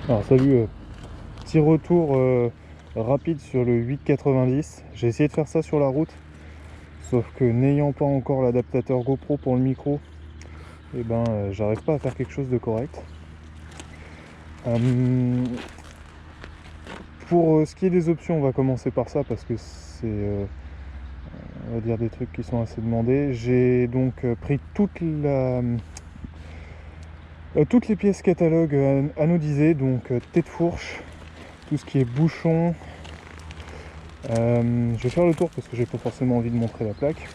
Alors salut, petit retour rapide sur le 890. J'ai essayé de faire ça sur la route, sauf que n'ayant pas encore l'adaptateur GoPro pour le micro, j'arrive pas à faire quelque chose de correct. Pour ce qui est des options, on va commencer par ça parce que c'est on va dire des trucs qui sont assez demandés. J'ai donc pris toutes les pièces catalogue anodisées, donc tête fourche, tout ce qui est bouchon. Je vais faire le tour parce que j'ai pas forcément envie de montrer la plaque.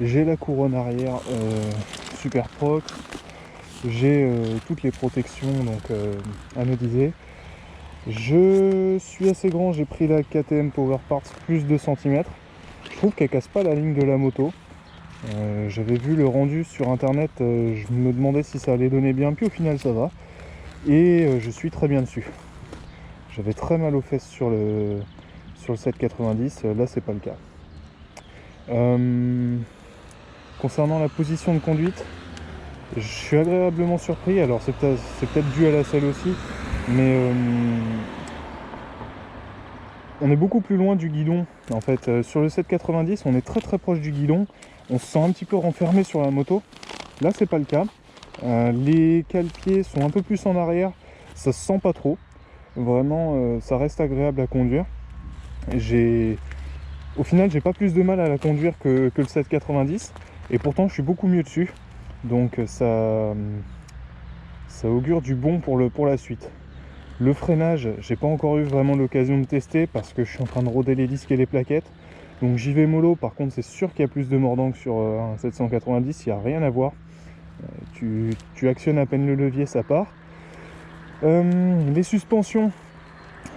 J'ai la couronne arrière super prox. J'ai toutes les protections donc anodisées. Je suis assez grand, j'ai pris la KTM Power Parts plus 2 cm. Je trouve qu'elle casse pas la ligne de la moto. J'avais vu le rendu sur internet, je me demandais si ça allait donner bien, puis au final ça va. Et je suis très bien dessus. J'avais très mal aux fesses sur le 790, là c'est pas le cas. Concernant la position de conduite, je suis agréablement surpris. Alors c'est peut-être dû à la selle aussi, mais on est beaucoup plus loin du guidon en fait. Sur le 790 on est très proche du guidon, on se sent un petit peu renfermé sur la moto. Là c'est pas le cas. Les cale-pieds sont un peu plus en arrière, ça se sent pas trop. Vraiment ça reste agréable à conduire. Au final j'ai pas plus de mal à la conduire que le 790, et pourtant je suis beaucoup mieux dessus. Donc ça augure du bon pour la suite. Le freinage, j'ai pas encore eu vraiment l'occasion de tester parce que je suis en train de roder les disques et les plaquettes. Donc j'y vais mollo. Par contre c'est sûr qu'il y a plus de mordant que sur un 790, il n'y a rien à voir. Tu actionnes à peine le levier, ça part. Les suspensions,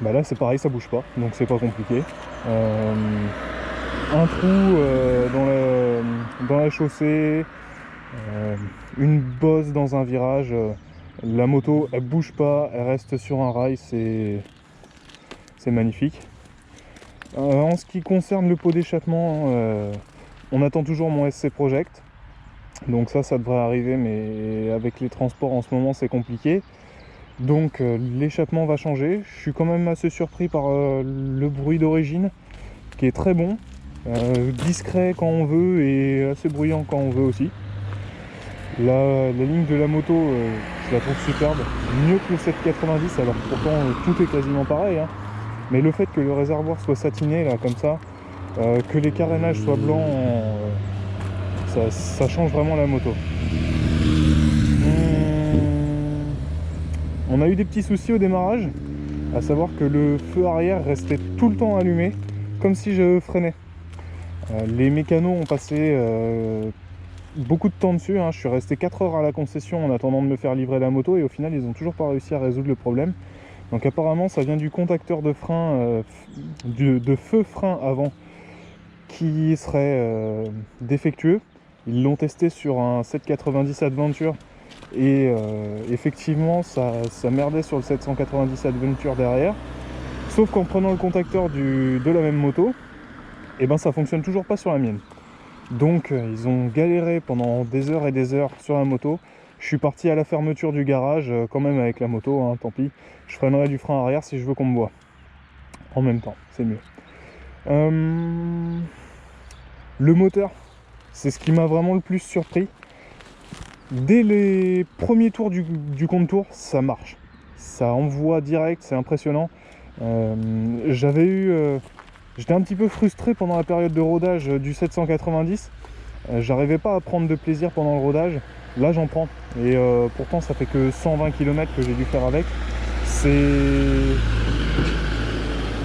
bah là c'est pareil, ça bouge pas, donc c'est pas compliqué. Un trou dans la chaussée, une bosse dans un virage, la moto elle bouge pas, elle reste sur un rail, c'est magnifique. En ce qui concerne le pot d'échappement, on attend toujours mon SC Project, donc ça devrait arriver, mais avec les transports en ce moment c'est compliqué. Donc l'échappement va changer. Je suis quand même assez surpris par le bruit d'origine qui est très bon, discret quand on veut et assez bruyant quand on veut aussi. La ligne de la moto, je la trouve superbe, mieux que le 790, alors pourtant tout est quasiment pareil, hein. Mais le fait que le réservoir soit satiné là comme ça, que les carénages soient blancs, ça change vraiment la moto. On a eu des petits soucis au démarrage, à savoir que le feu arrière restait tout le temps allumé, comme si je freinais. Les mécanos ont passé beaucoup de temps dessus, hein. Je suis resté 4 heures à la concession en attendant de me faire livrer la moto, et au final ils n'ont toujours pas réussi à résoudre le problème. Donc apparemment ça vient du contacteur de frein, de feu frein avant, qui serait défectueux. Ils l'ont testé sur un 790 Adventure, et effectivement ça merdait sur le 790 Adventure derrière, sauf qu'en prenant le contacteur de la même moto, et ben ça fonctionne toujours pas sur la mienne. Donc ils ont galéré pendant des heures et des heures sur la moto. Je suis parti à la fermeture du garage quand même avec la moto, hein, tant pis. Je freinerai du frein arrière si je veux qu'on me voie. En même temps, c'est mieux. Le moteur, c'est ce qui m'a vraiment le plus surpris. Dès les premiers tours du compte-tour, ça marche. Ça envoie direct, c'est impressionnant. J'étais un petit peu frustré pendant la période de rodage du 790. J'arrivais pas à prendre de plaisir pendant le rodage. Là j'en prends. Et pourtant ça fait que 120 km que j'ai dû faire avec. C'est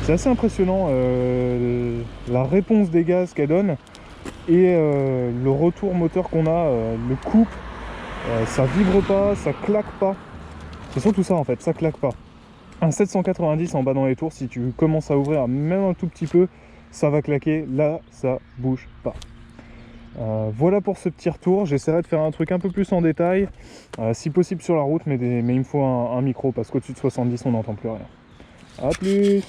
assez impressionnant la réponse des gaz qu'elle donne. Et le retour moteur qu'on a, le couple, ça vibre pas, ça claque pas. C'est surtout ça en fait, ça claque pas. Un 790 en bas dans les tours, si tu commences à ouvrir même un tout petit peu, ça va claquer. Là, ça bouge pas. Voilà pour ce petit retour. J'essaierai de faire un truc un peu plus en détail, si possible sur la route, mais il me faut un micro parce qu'au-dessus de 70, on n'entend plus rien. A plus.